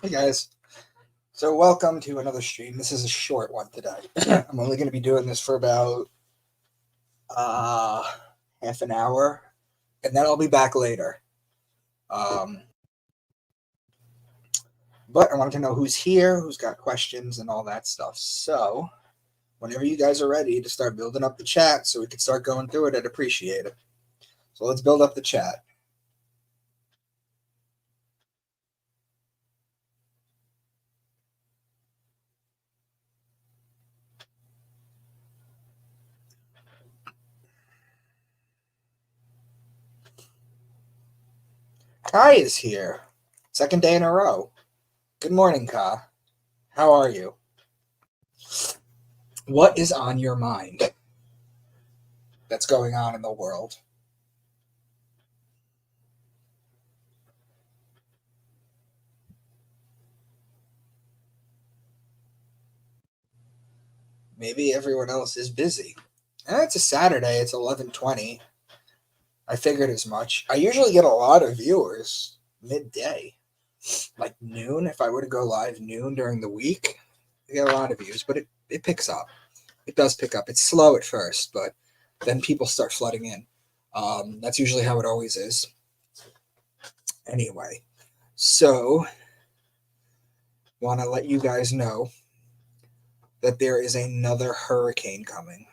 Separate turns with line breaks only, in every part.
Hey guys, so welcome to another stream. This is a short one today. I'm only going to be doing this for about uh, half an hour, and then I'll be back later. Um, but I wanted to know who's here, who's got questions, and all that stuff. So, whenever you guys are ready to start building up the chat so we can start going through it, I'd appreciate it. So, let's build up the chat. Kai is here. Second day in a row. Good morning, Ka. How are you? What is on your mind that's going on in the world? Maybe everyone else is busy. It's a Saturday. It's 11:20. I figured as much. I usually get a lot of viewers midday, like noon. If I were to go live noon during the week, I get a lot of views. But it picks up. It does pick up. It's slow at first, but then people start flooding in. That's usually how it always is. Anyway, so want to let you guys know that there is another hurricane coming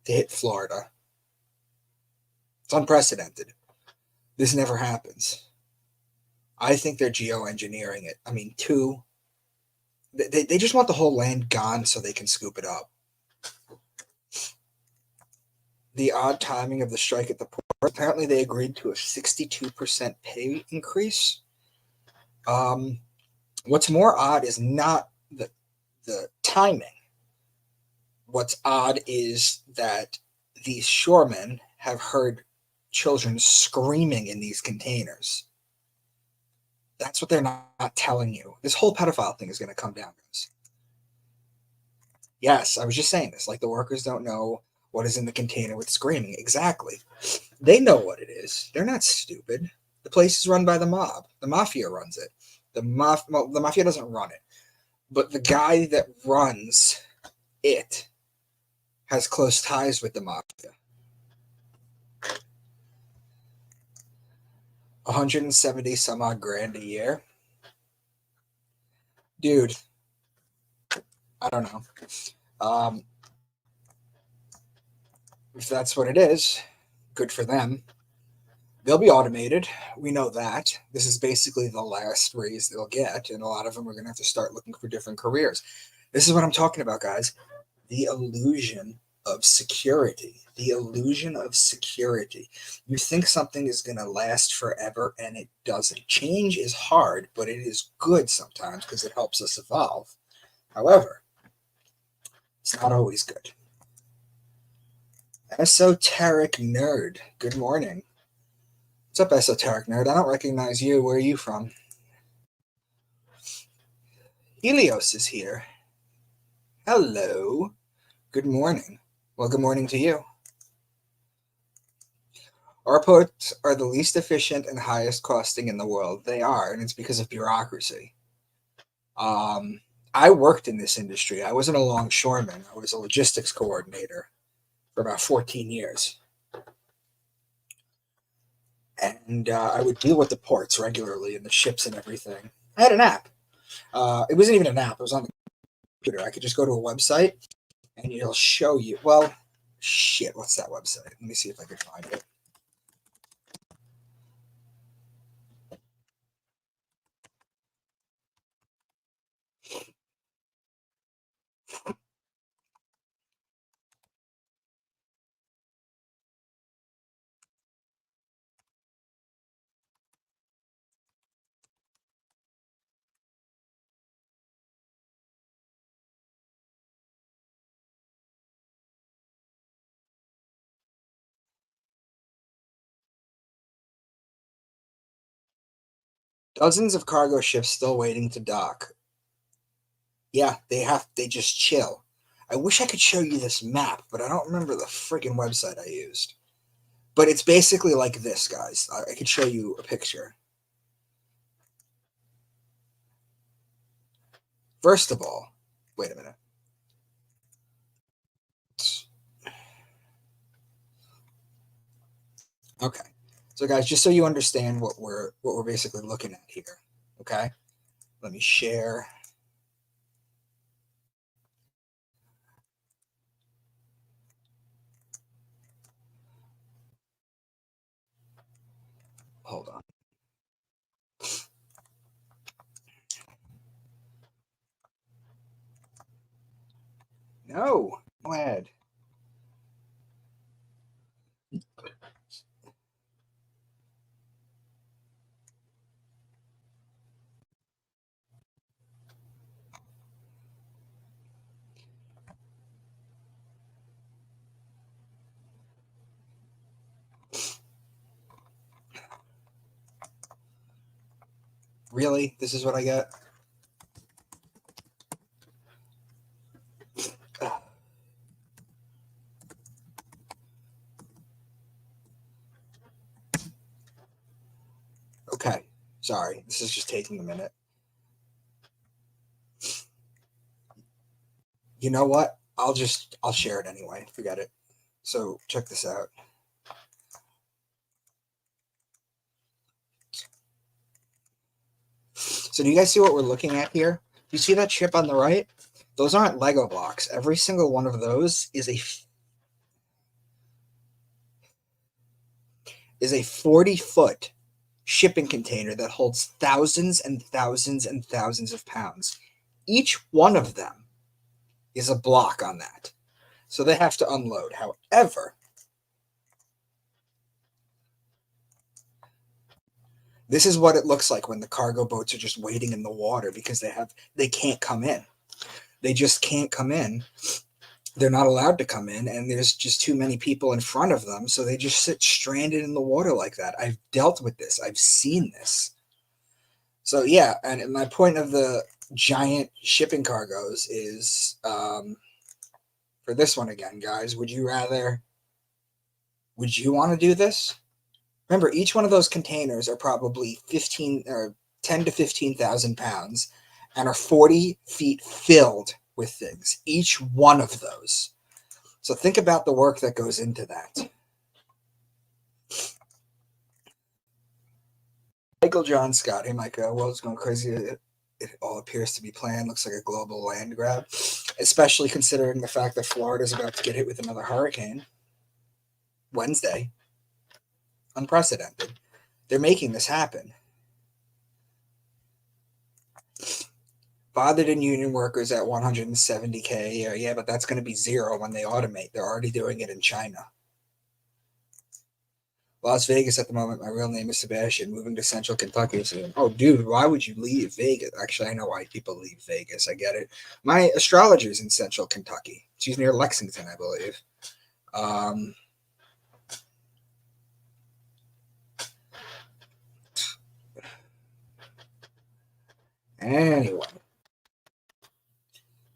to hit Florida. It's unprecedented. This never happens. I think they're geoengineering it. I mean, they just want the whole land gone so they can scoop it up. The odd timing of the strike at the port. Apparently, they agreed to a 62% pay increase. What's more odd is not the timing. What's odd is that these shoremen have heard children screaming in these containers. That's what they're not telling you. This whole pedophile thing is going to come down, guys. Yes, I was just saying this. Like the workers don't know what is in the container with screaming. Exactly. They know what it is. They're not stupid. The place is run by the mob. The mafia runs it. The mafia doesn't run it, but the guy that runs it has close ties with the mafia. 170 some odd grand a year. Dude, I don't know. Um, if that's what it is, good for them. They'll be automated. We know that. This is basically the last raise they'll get, and a lot of them are going to have to start looking for different careers. This is what I'm talking about, guys. The illusion of security. The illusion of security. You think something is going to last forever, and it doesn't. Change is hard, but it is good sometimes because it helps us evolve. However, it's not always good. Esoteric nerd. Good morning. What's up, esoteric nerd? I don't recognize you. Where are you from? Helios is here. Hello. Good morning. Well, good morning to you. Our ports are the least efficient and highest costing in the world. They are, and it's because of bureaucracy. I worked in this industry. I wasn't a longshoreman. I was a logistics coordinator for about 14 years. And I would deal with the ports regularly and the ships and everything. I had an app. It wasn't even an app. It was on the computer. I could just go to a website and it'll show you. Well, shit, what's that website? Let me see if I can find it. Dozens of cargo ships still waiting to dock. Yeah, they just chill. I wish I could show you this map, but I don't remember the freaking website I used. But it's basically like this, guys. I could show you a picture. First of all, wait a minute. Okay. So guys, just so you understand what we're basically looking at here. Okay? Let me share. Hold on. No, no ad. Really? This is what I get? Okay. Sorry. This is just taking a minute. You know what? I'll share it anyway. Forget it. So check this out. So do you guys see what we're looking at here? You see that chip on the right? Those aren't Lego blocks. Every single one of those is a 40-foot shipping container that holds thousands and thousands and thousands of pounds. Each one of them is a block on that. So they have to unload. However, this is what it looks like when the cargo boats are just waiting in the water because they can't come in. They just can't come in. They're not allowed to come in, and there's just too many people in front of them, so they just sit stranded in the water like that. I've dealt with this. I've seen this. So yeah, and my point of the giant shipping cargoes is for this one again, guys. Would you want to do this? Remember, each one of those containers are probably 15 or 10 to 15,000 pounds and are 40 feet filled with things. Each one of those. So think about the work that goes into that. Michael John Scott. Hey, Micah. World's going crazy. It all appears to be planned. Looks like a global land grab, especially considering the fact that Florida is about to get hit with another hurricane Wednesday. Unprecedented. They're making this happen. Bothered in union workers at 170K. Yeah, but that's going to be zero when they automate. They're already doing it in China. Las Vegas at the moment. My real name is Sebastian. Moving to Central Kentucky soon. Oh, dude, why would you leave Vegas? Actually, I know why people leave Vegas. I get it. My astrologer's in Central Kentucky. She's near Lexington, I believe. Anyway.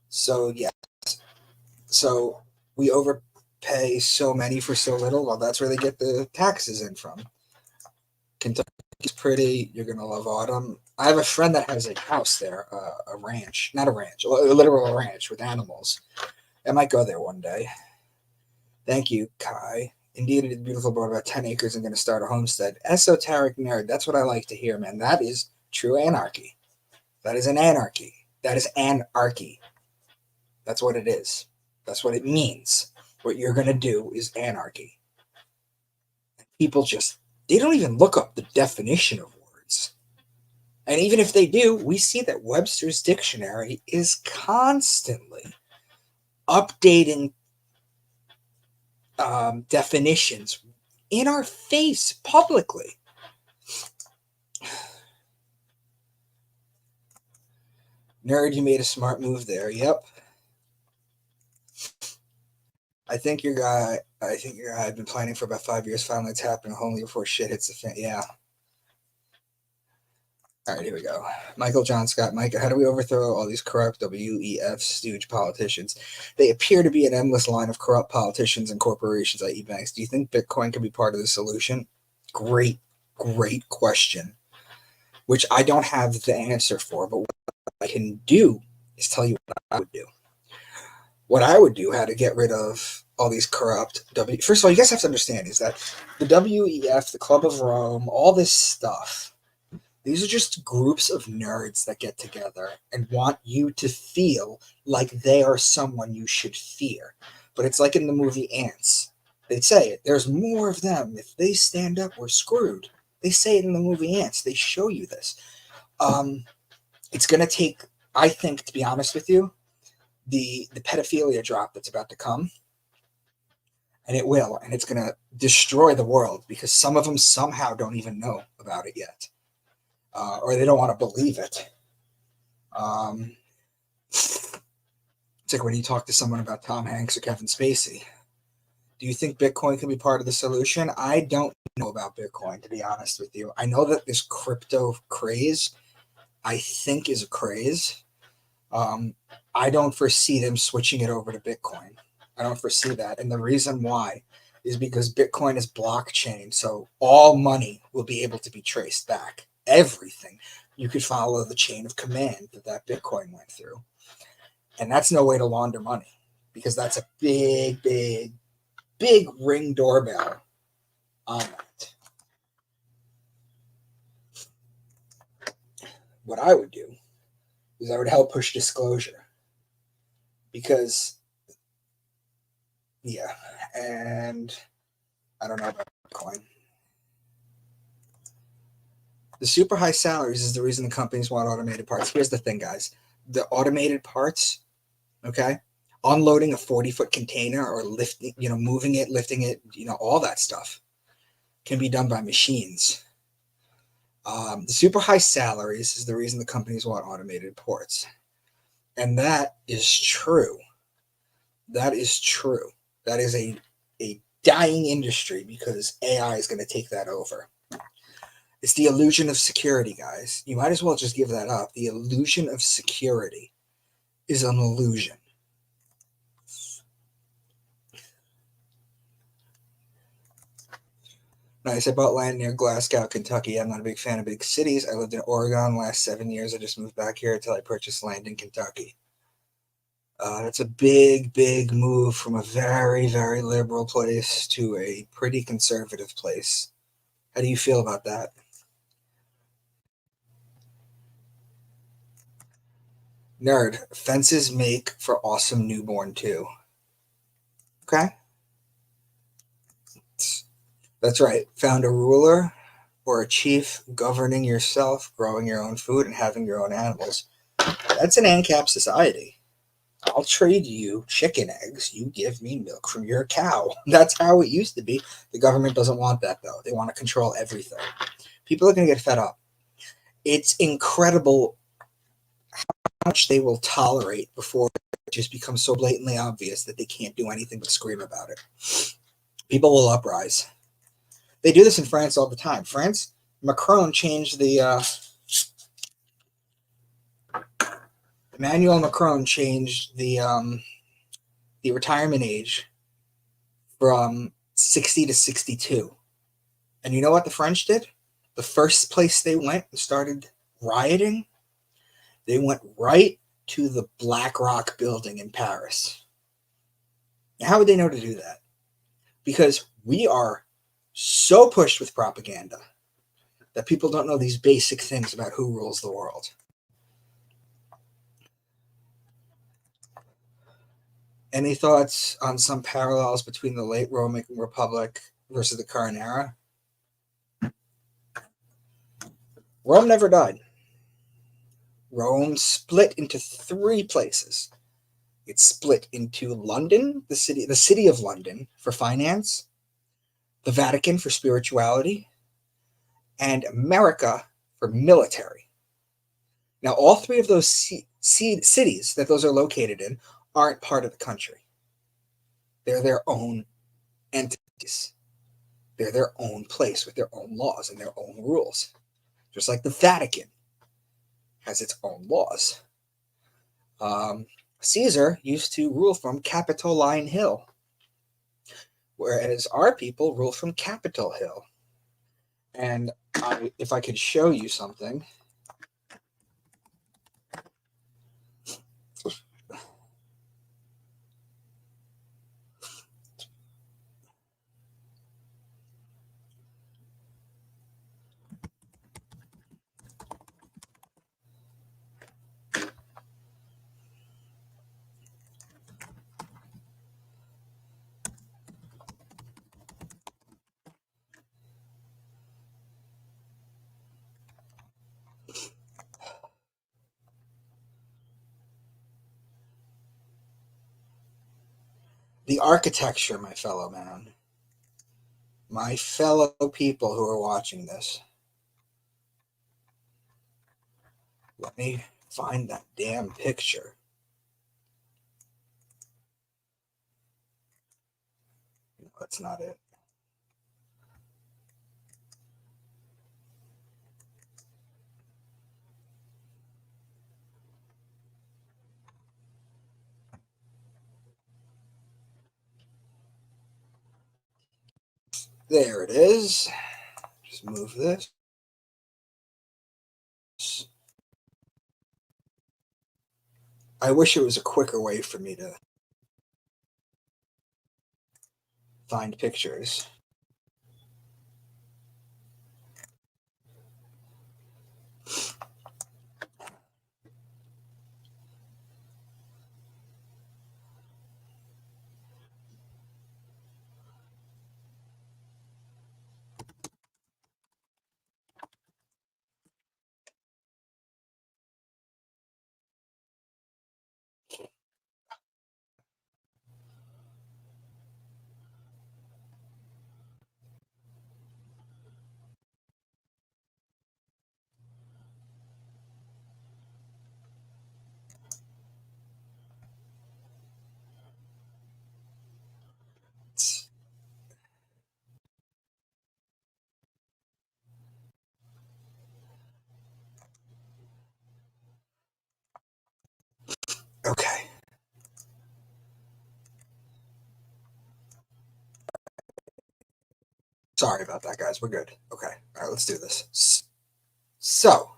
So, yes. So, we overpay so many for so little. Well, that's where they get the taxes in from. Kentucky's pretty. You're going to love autumn. I have a friend that has a house there, a ranch. Not a ranch, a literal ranch with animals. I might go there one day. Thank you, Kai. Indeed, it is beautiful, bought about 10 acres and going to start a homestead. Esoteric nerd. That's what I like to hear, man. That is true anarchy. That is an anarchy. That is anarchy. That's what it is. That's what it means. What you're going to do is anarchy. People they don't even look up the definition of words. And even if they do, we see that Webster's dictionary is constantly updating definitions in our face publicly. Nerd, you made a smart move there. Yep. I think your guy had been planning for about 5 years. Finally, it's happening. Only before shit hits the fan. Yeah. All right, here we go. Michael John Scott. Mike, how do we overthrow all these corrupt WEF stooge politicians? They appear to be an endless line of corrupt politicians and corporations, i.e. banks. Do you think Bitcoin can be part of the solution? Great question, which I don't have the answer for. But what I can do is tell you what I would do. What I would do, how to get rid of all these corrupt First of all, you guys have to understand is that the WEF, the Club of Rome, all this stuff, these are just groups of nerds that get together and want you to feel like they are someone you should fear. But it's like in the movie Ants. They say it. There's more of them. If they stand up, we're screwed. They say it in the movie Ants. They show you this. It's going to take, I think, to be honest with you, the pedophilia drop that's about to come, and it will, and it's going to destroy the world because some of them somehow don't even know about it yet, or they don't want to believe it. It's like when you talk to someone about Tom Hanks or Kevin Spacey. Do you think Bitcoin can be part of the solution? I don't know about Bitcoin, to be honest with you. I know that this crypto craze, I think, is a craze. I don't foresee them switching it over to Bitcoin. I don't foresee that. And the reason why is because Bitcoin is blockchain. So all money will be able to be traced back. Everything. You could follow the chain of command that Bitcoin went through. And that's no way to launder money because that's a big, big, big ring doorbell on that. What I would do is I would help push disclosure because, yeah, and I don't know about Bitcoin. The super high salaries is the reason the companies want automated parts. Here's the thing, guys. The automated parts, okay, unloading a 40-foot container or lifting, moving it, lifting it, all that stuff can be done by machines. The super high salaries is the reason the companies want automated ports. And that is true. That is true. That is a dying industry because AI is going to take that over. It's the illusion of security, guys. You might as well just give that up. The illusion of security is an illusion. Nice. I bought land near Glasgow, Kentucky. I'm not a big fan of big cities. I lived in Oregon the last 7 years. I just moved back here until I purchased land in Kentucky. That's a big, big move from a very, very liberal place to a pretty conservative place. How do you feel about that? Nerd, fences make for awesome newborn too. Okay? That's right. Found a ruler or a chief governing yourself, growing your own food, and having your own animals. That's an ANCAP society. I'll trade you chicken eggs. You give me milk from your cow. That's how it used to be. The government doesn't want that, though. They want to control everything. People are going to get fed up. It's incredible how much they will tolerate before it just becomes so blatantly obvious that they can't do anything but scream about it. People will uprise. They do this in France all the time. France, Macron changed Emmanuel Macron changed the retirement age from 60 to 62. And you know what the French did? The first place they went and started rioting, they went right to the Black Rock building in Paris. Now, how would they know to do that? Because we are so pushed with propaganda that people don't know these basic things about who rules the world. Any thoughts on some parallels between the late Roman Republic versus the current era? Rome never died. Rome split into 3 places. It split into London, the city of London for finance, the Vatican for spirituality, and America for military. Now, all 3 of those cities that those are located in aren't part of the country. They're their own entities. They're their own place with their own laws and their own rules. Just like the Vatican has its own laws. Caesar used to rule from Capitoline Hill, whereas our people rule from Capitol Hill. And if I could show you something, The architecture, my fellow man, my fellow people who are watching this. Let me find that damn picture. No, that's not it. There it is. Just move this. I wish it was a quicker way for me to find pictures. Okay. Sorry about that, guys. We're good. Okay. All right, let's do this. So,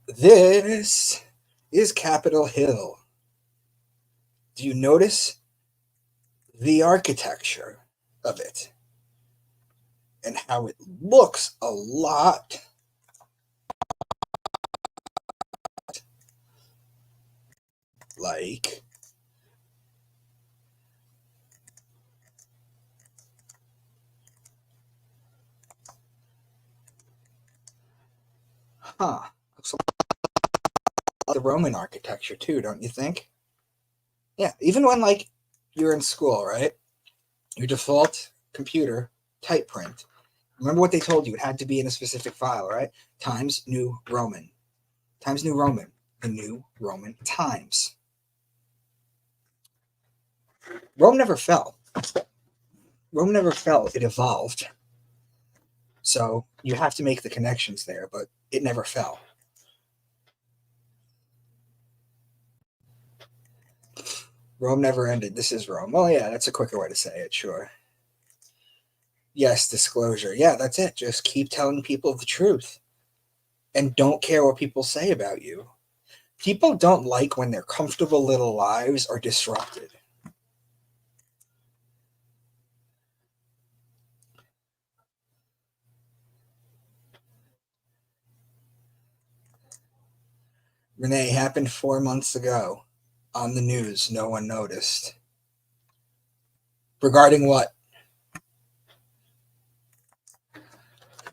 this is Capitol Hill. Do you notice the architecture of it and how it looks a lot like looks like the Roman architecture too, don't you think? Yeah, even when like you're in school, right? Your default computer type print. Remember what they told you? It had to be in a specific file, right? Times New Roman. Times New Roman. The New Roman Times. Rome never fell. Rome never fell. It evolved. So you have to make the connections there, but it never fell. Rome never ended. This is Rome. Well, yeah, that's a quicker way to say it, sure. Yes, disclosure. Yeah, that's it. Just keep telling people the truth. And don't care what people say about you. People don't like when their comfortable little lives are disrupted. Renee, happened 4 months ago on the news. No one noticed. Regarding what?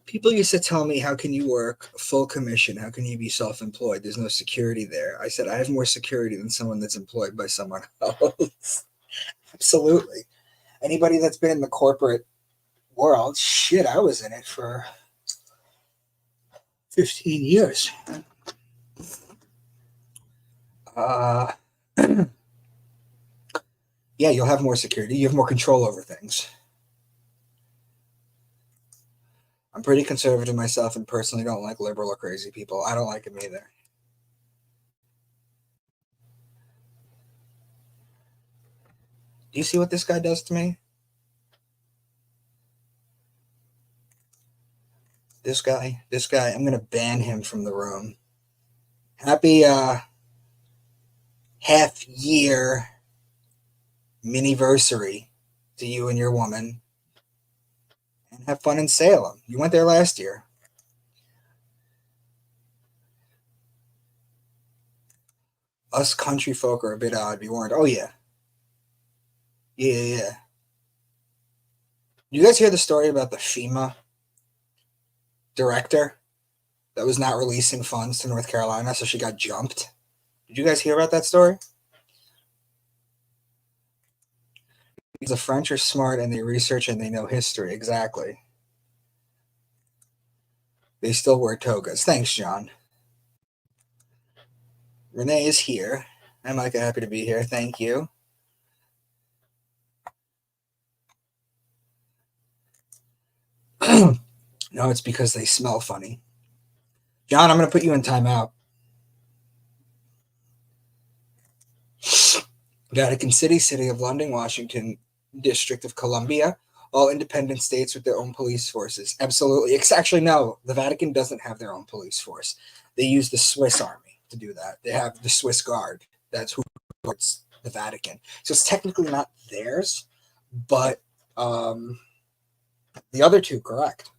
People used to tell me, how can you work full commission? How can you be self-employed? There's no security there. I said, I have more security than someone that's employed by someone else. Absolutely. Anybody that's been in the corporate world, shit, I was in it for 15 years. Uh, yeah, you'll have more security. You have more control over things. I'm pretty conservative myself and personally don't like liberal or crazy people. I don't like them either. Do you see what this guy does to me? This guy, I'm going to ban him from the room. Happy half year miniversary to you and your woman. And have fun in Salem. You went there last year. Us country folk are a bit odd, be warned. Oh, yeah. Yeah. You guys hear the story about the FEMA director that was not releasing funds to North Carolina, so she got jumped? Did you guys hear about that story? The French are smart and they research and they know history. Exactly. They still wear togas. Thanks, John. Renee is here. I'm Micah, happy to be here. Thank you. No, it's because they smell funny. John, I'm going to put you in timeout. Vatican City, City of London, Washington, District of Columbia, all independent states with their own police forces. Absolutely. Actually, no, the Vatican doesn't have their own police force. They use the Swiss army to do that. They have the Swiss Guard. That's who supports the Vatican. So it's technically not theirs, but the other two, correct.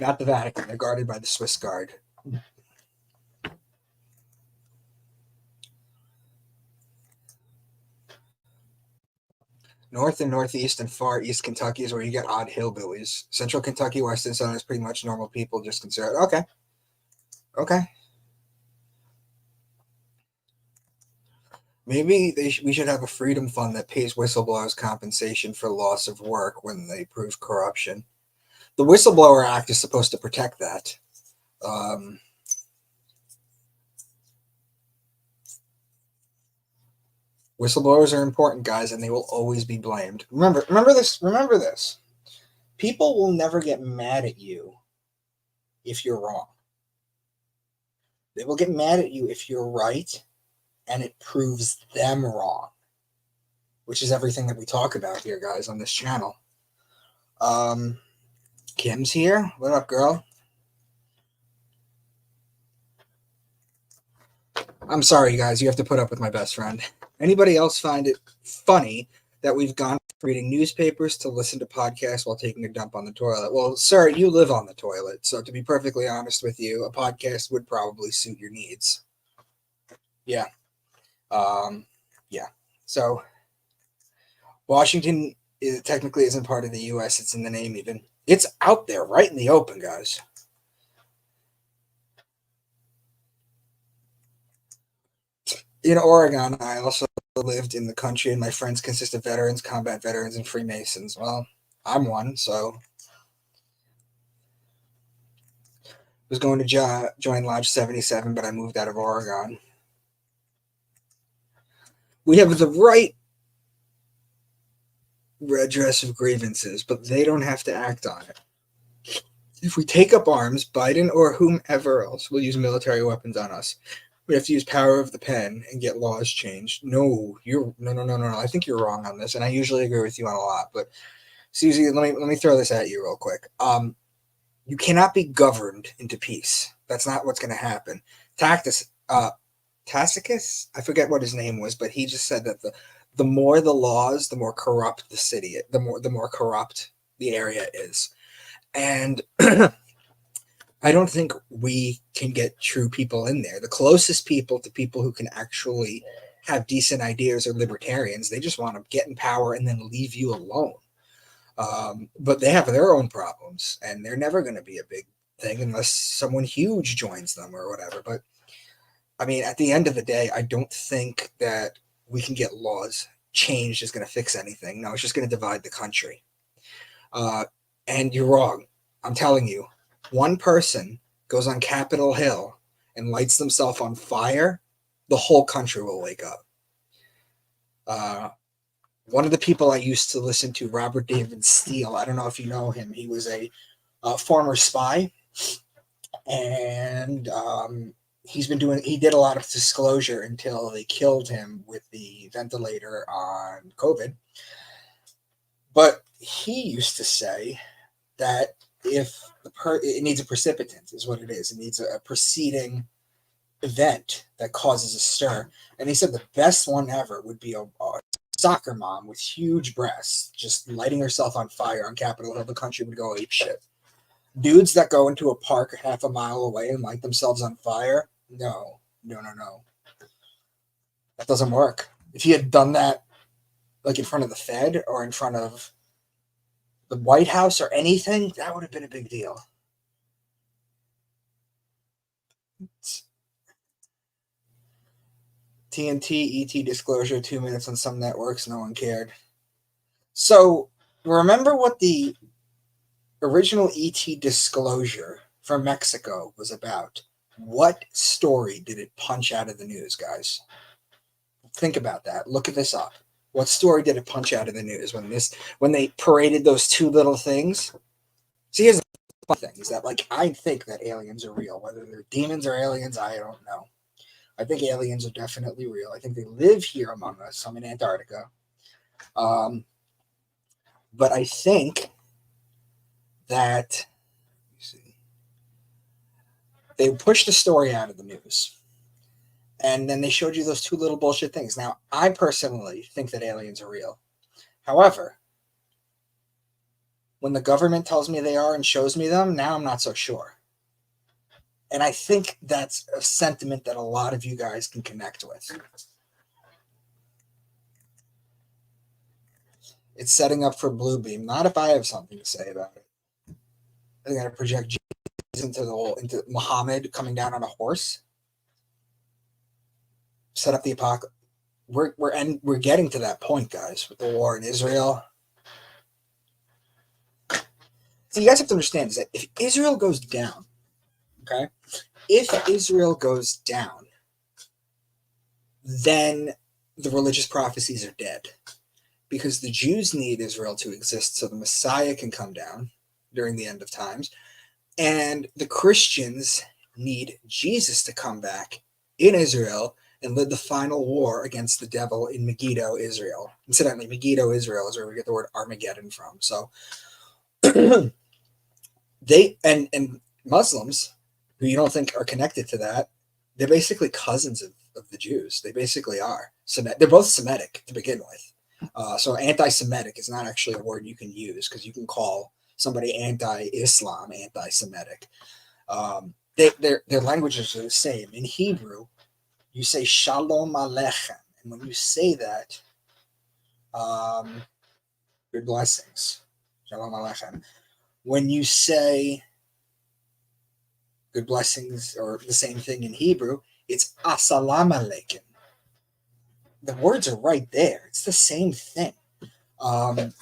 Not the Vatican. They're guarded by the Swiss Guard. North and northeast and far east Kentucky is where you get odd hillbillies. Central Kentucky, western Southern is pretty much normal people, just consider. Okay. Okay. Maybe we should have a freedom fund that pays whistleblowers compensation for loss of work when they prove corruption. The Whistleblower Act is supposed to protect that. Whistleblowers are important, guys, and they will always be blamed. Remember this. People will never get mad at you if you're wrong. They will get mad at you if you're right and it proves them wrong, which is everything that we talk about here, guys, on this channel. Kim's here. What up, girl? I'm sorry, guys. You have to put up with my best friend. Anybody else find it funny that we've gone from reading newspapers to listen to podcasts while taking a dump on the toilet? Well, sir, you live on the toilet. So to be perfectly honest with you, a podcast would probably suit your needs. Yeah. Yeah. So Washington technically isn't part of the U.S. It's in the name even. It's out there right in the open, guys. In Oregon, I also lived in the country, and my friends consist of veterans, combat veterans, and Freemasons. Well, I'm one, so I was going to join Lodge 77, but I moved out of Oregon. We have the right redress of grievances, but they don't have to act on it. If we take up arms, Biden or whomever else will use military weapons on us. We have to use power of the pen and get laws changed. No. I think you're wrong on this, and I usually agree with you on a lot. But Susie, let me throw this at you real quick. You cannot be governed into peace. That's not what's going to happen. Tacitus, I forget what his name was, but he just said that the more the laws, the more corrupt the city, the more corrupt the area is, and I don't think we can get true people in there. The closest people to people who can actually have decent ideas are libertarians. They just want to get in power and then leave you alone. But they have their own problems, and they're never going to be a big thing unless someone huge joins them or whatever. But I mean, at the end of the day, I don't think that we can get laws changed is going to fix anything. No, it's just going to divide the country. And you're wrong. I'm telling you, one person goes on Capitol Hill and lights themselves on fire, the whole country will wake up. One of the people I used to listen to, Robert David Steele, I don't know if you know him. He was a former spy, and he did a lot of disclosure until they killed him with the ventilator on COVID. But he used to say that if it needs a precipitant is what it is. It needs a preceding event that causes a stir. And he said the best one ever would be a soccer mom with huge breasts just lighting herself on fire on Capitol Hill. The country would go ape shit. Dudes that go into a park half a mile away and light themselves on fire, no. That doesn't work. If he had done that like in front of the Fed or in front of the White House or anything, that would have been a big deal. TNT, ET disclosure, 2 minutes on some networks, no one cared. So remember what the original ET disclosure from Mexico was about? What story did it punch out of the news, guys? Think about that. Look at this up. What story did it punch out of the news when they paraded those two little things? See, here's the fun thing: is that like I think that aliens are real, whether they're demons or aliens, I don't know. I think aliens are definitely real. I think they live here among us. I'm in Antarctica, but I think that they pushed the story out of the news. And then they showed you those two little bullshit things. Now, I personally think that aliens are real. However, when the government tells me they are and shows me them, now I'm not so sure. And I think that's a sentiment that a lot of you guys can connect with. It's setting up for Blue Beam. Not if I have something to say about it. They're going to project Jesus into Muhammad coming down on a horse. Set up the apocalypse. We're getting to that point, guys, with the war in Israel. So you guys have to understand is that if Israel goes down, okay, if Israel goes down, then the religious prophecies are dead, because the Jews need Israel to exist so the Messiah can come down during the end of times, and the Christians need Jesus to come back in Israel and lead the final war against the devil in Megiddo, Israel. Incidentally, Megiddo, Israel is where we get the word Armageddon from. So they and Muslims, who you don't think are connected to that, they're basically cousins of the Jews. They basically are. They're both Semitic to begin with. So anti-Semitic is not actually a word you can use, because you can call somebody anti-Islam anti-Semitic. Their languages are the same. In Hebrew, you say Shalom Aleichem. And when you say that, good blessings. Shalom Aleichem. When you say good blessings, or the same thing in Hebrew, it's Assalamu Alaikum. The words are right there. It's the same thing. But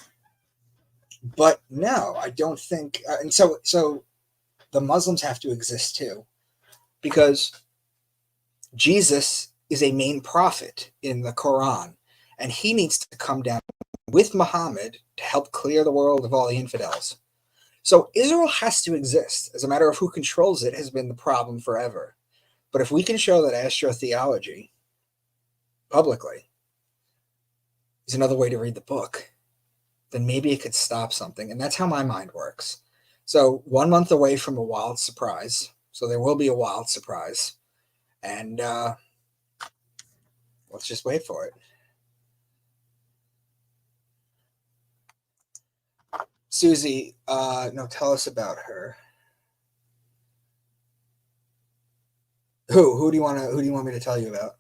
no, I don't think. And so the Muslims have to exist too, because Jesus is a main prophet in the Quran, and he needs to come down with Muhammad to help clear the world of all the infidels. So Israel has to exist. As a matter of who controls it has been the problem forever. But if we can show that astrotheology publicly is another way to read the book, then maybe it could stop something. And that's how my mind works. So 1 month away from a wild surprise. So there will be a wild surprise. And let's just wait for it. Susie, no, tell us about her. Who do you want me to tell you about?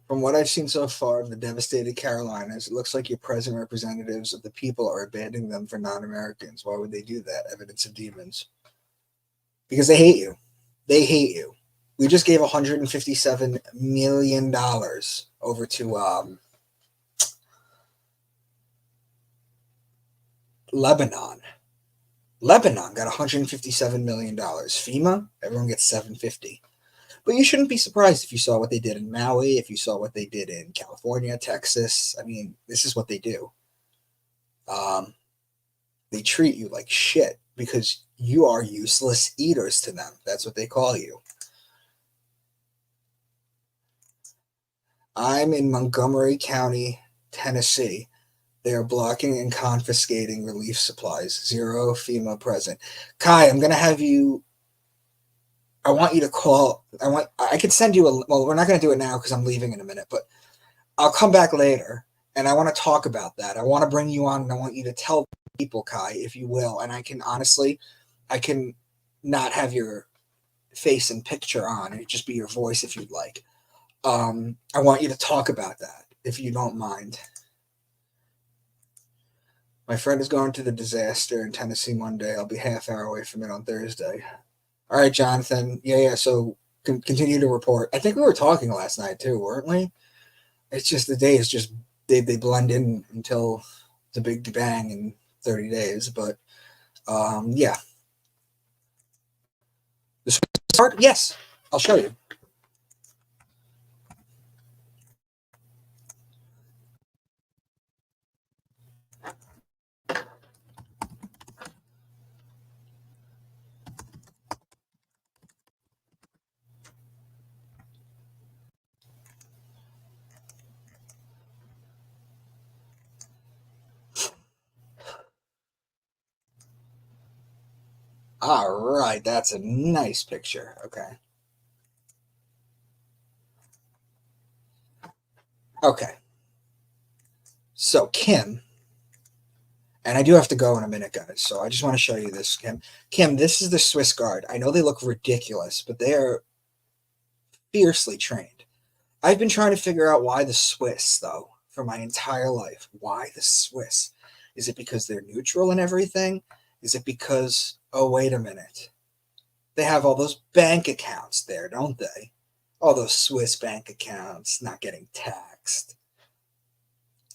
From what I've seen so far of the devastated Carolinas, it looks like your present representatives of the people are abandoning them for non-Americans. Why would they do that? Evidence of demons. Because they hate you. They hate you. We just gave $157 million over to Lebanon. Lebanon got $157 million. FEMA, everyone gets $750. But you shouldn't be surprised if you saw what they did in Maui, if you saw what they did in California, Texas. I mean, this is what they do. They treat you like shit because you are useless eaters to them. That's what they call you. I'm in Montgomery County, Tennessee. They are blocking and confiscating relief supplies. Zero FEMA present. Kai, I'm going to have you. I want you to call. I could send you well, we're not going to do it now because I'm leaving in a minute, but I'll come back later and I want to talk about that. I want to bring you on and I want you to tell people, Kai, if you will. And I can not have your face and picture on. It'd just be your voice if you'd like. I want you to talk about that if you don't mind. My friend is going to the disaster in Tennessee Monday. I'll be half hour away from it on Thursday. All right, Jonathan. Yeah. So continue to report. I think we were talking last night too, weren't we? It's just the days just they blend in until the big bang in 30 days. But yeah, the Swiss card. Yes, I'll show you. All right, that's a nice picture. Okay. Okay. So Kim, and I do have to go in a minute, guys. So I just want to show you this, Kim. Kim, this is the Swiss Guard. I know they look ridiculous, but they are fiercely trained. I've been trying to figure out why the Swiss, though, for my entire life. Why the Swiss? Is it because they're neutral and everything? Is it because, oh, wait a minute. They have all those bank accounts there, don't they? All those Swiss bank accounts not getting taxed.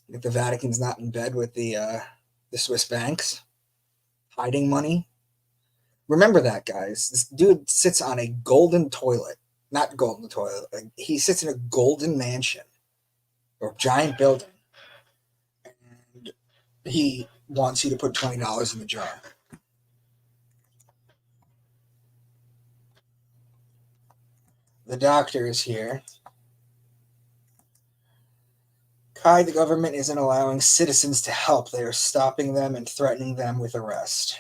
If the Vatican's not in bed with the Swiss banks hiding money. Remember that, guys. This dude sits on a golden toilet. Not golden toilet. Like, he sits in a golden mansion or giant building, and he wants you to put $20 in the jar. The doctor is here. Kai, the government isn't allowing citizens to help. They are stopping them and threatening them with arrest.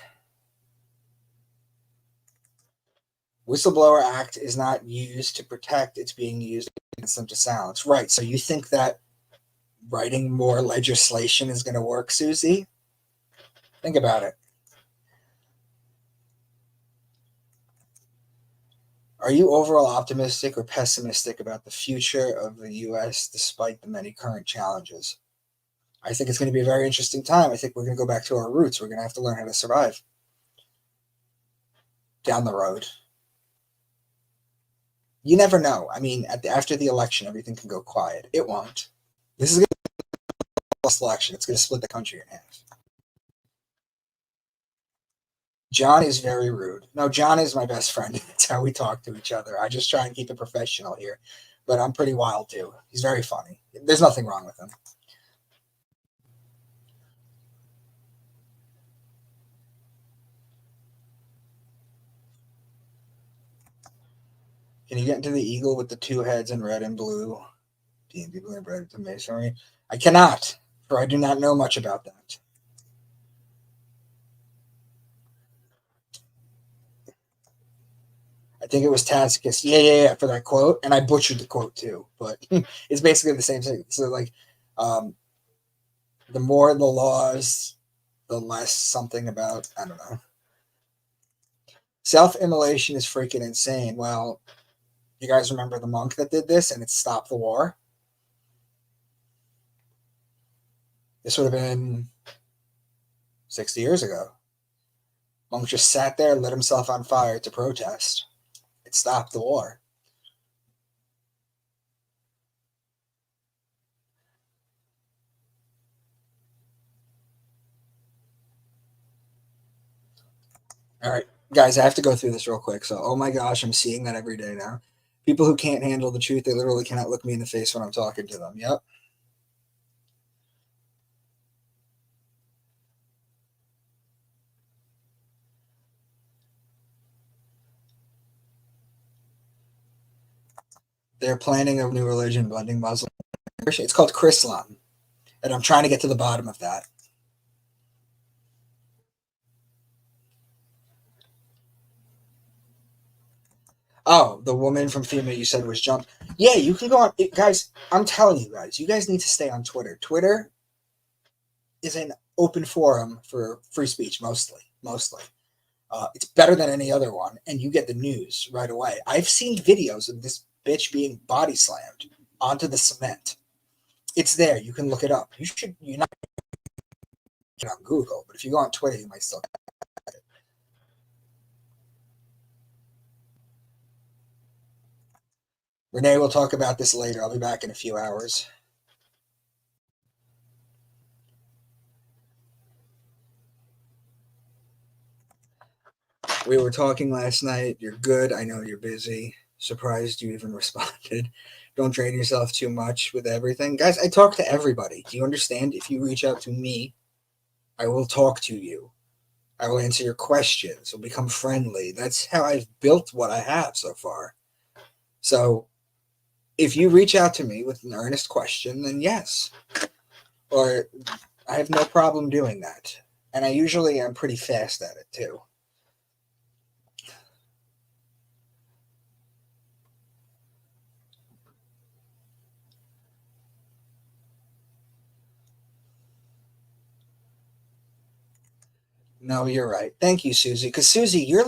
Whistleblower Act is not used to protect, it's being used against them to silence. Right, so you think that writing more legislation is going to work, Susie? Think about it. Are you overall optimistic or pessimistic about the future of the U.S. despite the many current challenges? I think it's going to be a very interesting time. I think we're going to go back to our roots. We're going to have to learn how to survive down the road. You never know. I mean, after the election, everything can go quiet. It won't. This is going to be a election. It's going to split the country in half. John is very rude. No, John is my best friend. That's how we talk to each other. I just try and keep it professional here, but I'm pretty wild too. He's very funny. There's nothing wrong with him. Can you get into the eagle with the two heads in red and blue? D&D blue and red to masonry. I cannot, for I do not know much about that. I think it was Tacitus. Yeah, for that quote, and I butchered the quote too, but it's basically the same thing. So like, um, the more the laws, the less something about I don't know. Self-immolation is freaking insane. Well, you guys remember the monk that did this and it stopped the war? This would have been 60 years ago. Monk just sat there and lit himself on fire to protest. It stopped the war. All right, guys, I have to go through this real quick. So, oh my gosh, I'm seeing that every day now. People who can't handle the truth, they literally cannot look me in the face when I'm talking to them. Yep. They're planning a new religion, blending Muslim. It's called Chrislam, and I'm trying to get to the bottom of that. Oh, the woman from FEMA you said was jumped. Yeah, you can go on. Guys, I'm telling you guys, you guys need to stay on Twitter. Twitter is an open forum for free speech, mostly. Mostly. It's better than any other one, and you get the news right away. I've seen videos of this bitch being body slammed onto the cement. It's there. You can look it up. You should. You're not on Google, but if you go on Twitter, you might still get it. Renee, we'll talk about this later. I'll be back in a few hours. We were talking last night. You're good. I know you're busy. Surprised you even responded. Don't drain yourself too much with everything. Guys, I talk to everybody. Do you understand? If you reach out to me, I will talk to you. I will answer your questions. We'll become friendly. That's how I've built what I have so far. So if you reach out to me with an earnest question, then yes. Or I have no problem doing that. And I usually am pretty fast at it too. No, you're right. Thank you, Susie. Because Susie, you're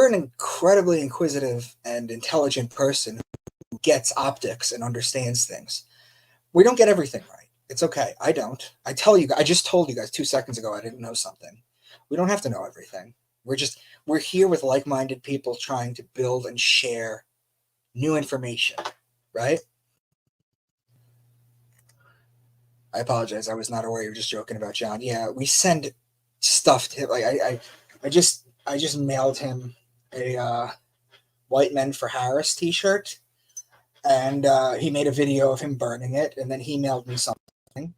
an incredibly inquisitive and intelligent person who gets optics and understands things. We don't get everything right. It's okay. I don't. I just told you guys 2 seconds ago I didn't know something. We don't have to know everything. We're here with like-minded people trying to build and share new information, right? I apologize. I was not aware you were just joking about John. Yeah, we send stuff to him. I just mailed him a White Men for Harris T-shirt, and he made a video of him burning it, and then he mailed me something,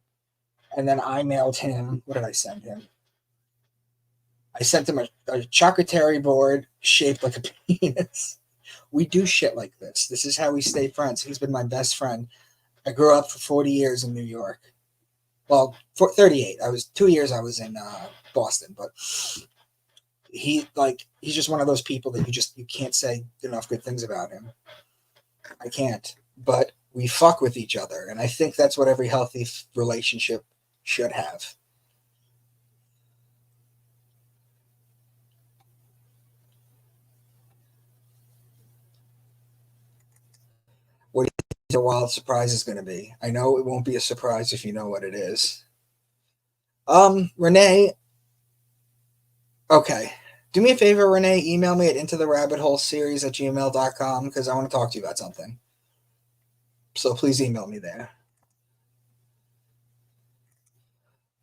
and then I mailed him. What did I send him? I sent him a charcuterie board shaped like a penis. We do shit like this. This is how we stay friends. He's been my best friend. I grew up for 40 years in New York. Well, for 38. I was 2 years. I was in Boston, but he's just one of those people that you can't say enough good things about him. I can't. But we fuck with each other, and I think that's what every healthy relationship should have. What do you think the wild surprise is going to be? I know it won't be a surprise if you know what it is. Renee. Okay. Do me a favor, Renee. Email me at intotherabbitholeseries@gmail.com because I want to talk to you about something. So please email me there.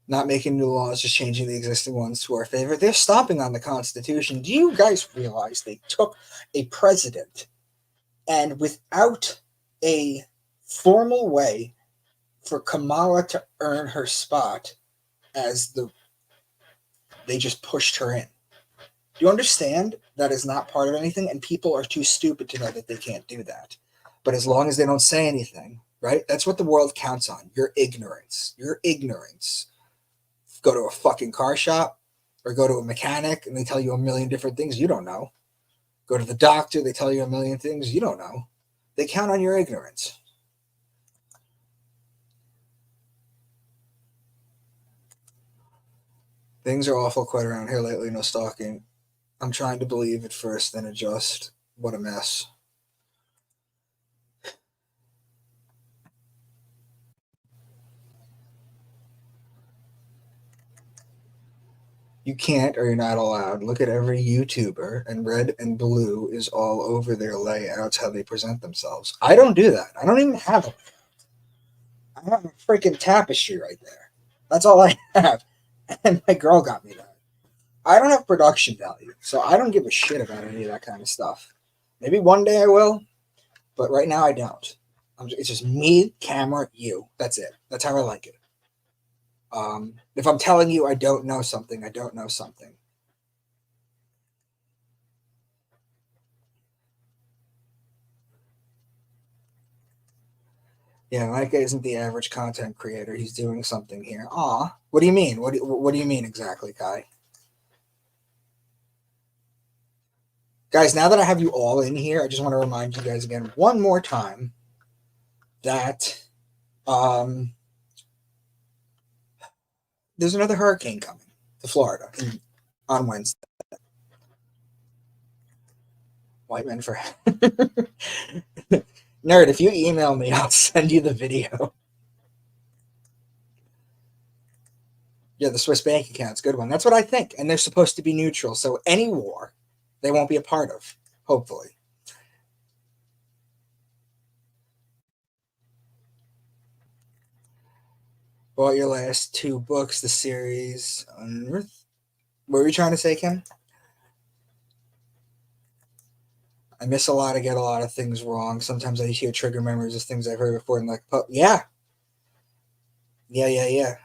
Not making new laws, just changing the existing ones to our favor. They're stomping on the Constitution. Do you guys realize they took a president and without a formal way for Kamala to earn her spot they just pushed her in? Do you understand that is not part of anything? And people are too stupid to know that they can't do that. But as long as they don't say anything, right? That's what the world counts on. Your ignorance. Your ignorance. Go to a fucking car shop or go to a mechanic and they tell you a million different things you don't know. Go to the doctor, they tell you a million things you don't know. They count on your ignorance. Things are awful quiet around here lately, no stalking. I'm trying to believe at first, then adjust. What a mess. You can't or you're not allowed. Look at every YouTuber, and red and blue is all over their layouts, how they present themselves. I don't do that. I don't even have it. I have a freaking tapestry right there. That's all I have. And my girl got me that. I don't have production value, so I don't give a shit about any of that kind of stuff. Maybe one day I will, but right now I don't. It's just me, camera, you. That's it. That's how I like it. If I'm telling you I don't know something, I don't know something. Yeah, Micah isn't the average content creator. He's doing something here. Aw, what do you mean? What do you mean exactly, Kai? Guys, now that I have you all in here, I just want to remind you guys again one more time that there's another hurricane coming to Florida on Wednesday. White men for nerd. If you email me, I'll send you the video. Yeah, the Swiss bank account's a good one. That's what I think. And they're supposed to be neutral. So any war, they won't be a part of, hopefully. Bought your last two books, the series Unearth. What were you trying to say, Kim? I miss a lot. I get a lot of things wrong. Sometimes I hear trigger memories of things I've heard before and like, oh, yeah, yeah.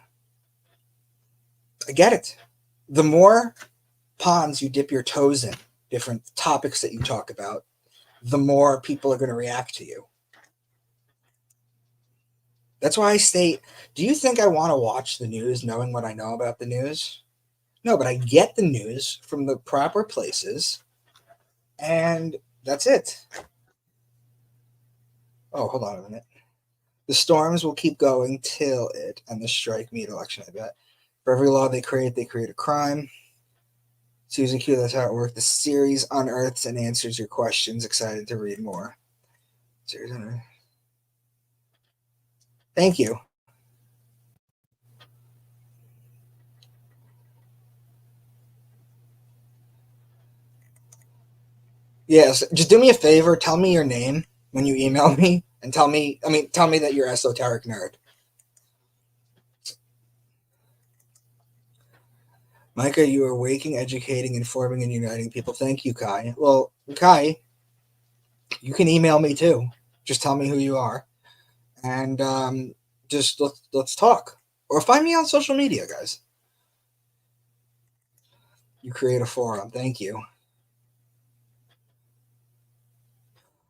I get it. The more ponds you dip your toes in, different topics that you talk about, the more people are going to react to you. That's why I state, do you think I want to watch the news knowing what I know about the news? No, but I get the news from the proper places, and that's it. Oh, hold on a minute. The storms will keep going till it and the strike meet election, I bet. For every law they create a crime. Susan Q, that's how it worked. The series unearths and answers your questions. Excited to read more. Series unearthed. Thank you. Yes, just do me a favor. Tell me your name when you email me, and tell me that you're esoteric nerd. Micah, you are waking, educating, informing, and uniting people. Thank you, Kai. Well, Kai, you can email me too. Just tell me who you are, and just let's talk, or find me on social media, guys. You create a forum. Thank you.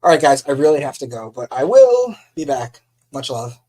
All right, guys, I really have to go, but I will be back. Much love.